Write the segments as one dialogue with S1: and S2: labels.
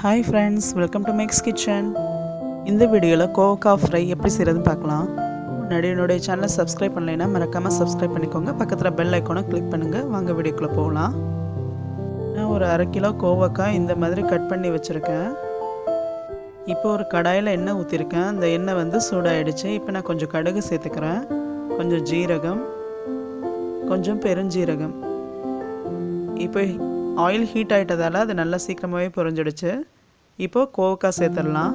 S1: Hi friends, welcome to Mix Kitchen. இந்த வீடியோவில் கோவக்கா ஃப்ரை எப்படி செய்கிறதுன்னு பார்க்கலாம். முன்னாடி என்னுடைய சேனலை சப்ஸ்கிரைப் பண்ணலைன்னா மறக்காமல் சப்ஸ்கிரைப் பண்ணிக்கோங்க. பக்கத்தில் பெல் ஐக்கானை கிளிக் பண்ணுங்கள். வாங்க வீடியோக்குள்ளே போகலாம். நான் ஒரு 1/2 கிலோ கோவக்காய் இந்த மாதிரி கட் பண்ணி வச்சுருக்கேன். இப்போ ஒரு கடாயில் எண்ணெய் ஊற்றிருக்கேன். அந்த எண்ணெய் வந்து சூடாகிடுச்சு. இப்போ நான் கொஞ்சம் கடுகு சேர்த்துக்கிறேன், கொஞ்சம் ஜீரகம், கொஞ்சம் பெருஞ்சீரகம். இப்போ ஆயில் ஹீட் ஆகிட்டதால் அது நல்லா சீக்கிரமாகவே பொரிஞ்சிடுச்சு. இப்போது கோவக்காய் சேர்த்துடலாம்.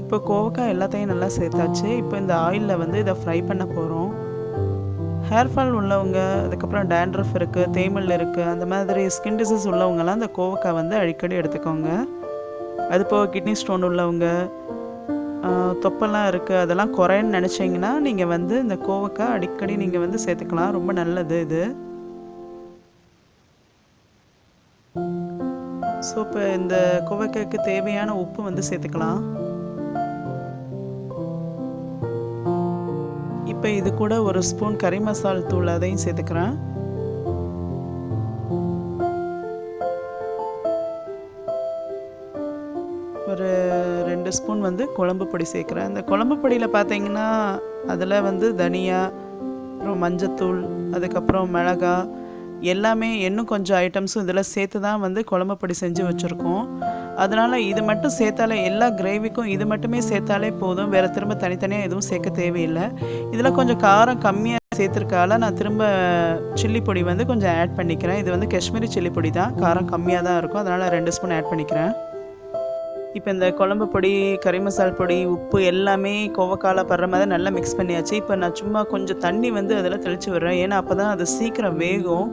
S1: இப்போ கோவக்காய் எல்லாத்தையும் நல்லா சேர்த்தாச்சு. இப்போ இந்த ஆயிலில் வந்து இதை ஃப்ரை பண்ண போகிறோம். ஹேர் ஃபால் உள்ளவங்க, அதுக்கப்புறம் டேண்ட்ரஃப் இருக்குது, தேமல் இருக்குது, அந்த மாதிரி ஸ்கின் டிசீஸ் உள்ளவங்கலாம் இந்த கோவக்காய் வந்து அடிக்கடி எடுத்துக்கோங்க. அது போக கிட்னி ஸ்டோன் உள்ளவங்க, தொப்பெல்லாம் இருக்குது, அதெல்லாம் குறைன்னு நினச்சிங்கன்னா நீங்கள் வந்து இந்த கோவக்காய் அடிக்கடி நீங்கள் வந்து சேர்த்துக்கலாம். ரொம்ப நல்லது இது. ஸோ இப்போ இந்த கோவக்காய்க்கு தேவையான உப்பு வந்து சேர்த்துக்கலாம். இப்போ இது கூட ஒரு ஸ்பூன் கறி மசால் தூள் அதையும் சேர்த்துக்கிறேன். ஒரு 2 ஸ்பூன் வந்து குழம்பு பொடி சேர்க்குறேன். இந்த குழம்பு பொடியில் பார்த்தீங்கன்னா அதில் வந்து தனியா, அப்புறம் மஞ்சத்தூள், அதுக்கப்புறம் மிளகா எல்லாமே இன்னும் கொஞ்சம் ஐட்டம்ஸும் இதில் சேர்த்து தான் வந்து குழம்பு பொடி செஞ்சு வச்சுருக்கோம். அதனால் இது மட்டும் சேர்த்தாலே, எல்லா கிரேவிக்கும் இது மட்டுமே சேர்த்தாலே போதும். வேறு திரும்ப தனித்தனியாக எதுவும் சேர்க்க தேவையில்லை. இதில் கொஞ்சம் காரம் கம்மியாக சேர்த்துருக்கால நான் திரும்ப சில்லி பொடி வந்து கொஞ்சம் ஆட் பண்ணிக்கிறேன். இது வந்து காஷ்மீரி சில்லி பொடி தான், காரம் கம்மியாக தான் இருக்கும். அதனால் 2 ஸ்பூன் ஆட் பண்ணிக்கிறேன். இப்போ இந்த குழம்பு பொடி, கறி மசால் பொடி, உப்பு எல்லாமே கோவக்காயில் படுற மாதிரி நல்லா மிக்ஸ் பண்ணியாச்சு. இப்போ நான் சும்மா கொஞ்சம் தண்ணி வந்து அதில் தெளித்து விடுறேன். ஏன்னா அப்போ தான் அது சீக்கிரம் வேகும்.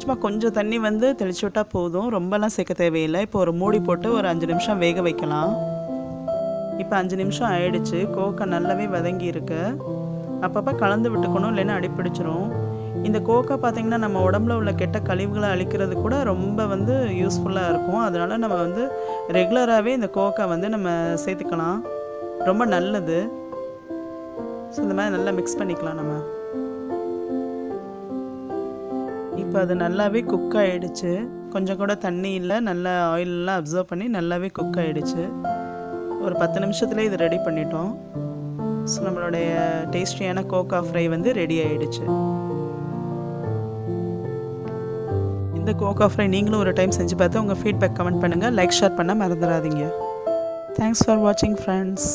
S1: சும்மா கொஞ்சம் தண்ணி வந்து தெளித்து விட்டால் போதும், ரொம்பலாம் சேர்க்க தேவையில்லை. இப்போ ஒரு மூடி போட்டு ஒரு 5 நிமிஷம் வேக வைக்கலாம். இப்போ 5 நிமிஷம் ஆயிடுச்சு. கோவக்காய் நல்லாவே வதங்கி இருக்கு. அப்பப்போ கலந்து விட்டுக்கணும், இல்லைன்னா அடிப்பிடிச்சிரும். இந்த கோவக்காய் பார்த்திங்கன்னா நம்ம உடம்புல உள்ள கெட்ட கழிவுகளை அழிக்கிறது கூட ரொம்ப வந்து யூஸ்ஃபுல்லாக இருக்கும். அதனால் நம்ம வந்து ரெகுலராகவே இந்த கோவக்காய் வந்து நம்ம சேர்த்துக்கலாம், ரொம்ப நல்லது. ஸோ இந்த மாதிரி நல்லா மிக்ஸ் பண்ணிக்கலாம் நம்ம. இப்போ அது நல்லாவே குக் ஆகிடுச்சு. கொஞ்சம் கூட தண்ணி இல்லை, நல்லா ஆயிலெலாம் அப்சர்வ் பண்ணி நல்லாவே குக் ஆகிடுச்சு. ஒரு 10 நிமிஷத்துலேயே இது ரெடி பண்ணிட்டோம். ஸோ நம்மளுடைய டேஸ்டியான கோவக்காய் ஃப்ரை வந்து ரெடி ஆகிடுச்சு. இந்த கோவக்காய் ஃப்ரை நீங்களும் ஒரு டைம் செஞ்சு பார்த்து உங்கள் ஃபீட்பேக் கமெண்ட் பண்ணுங்கள். லைக், ஷேர் பண்ண மறந்துடாதீங்க. தேங்க்ஸ் ஃபார் வாட்சிங் ஃப்ரெண்ட்ஸ்.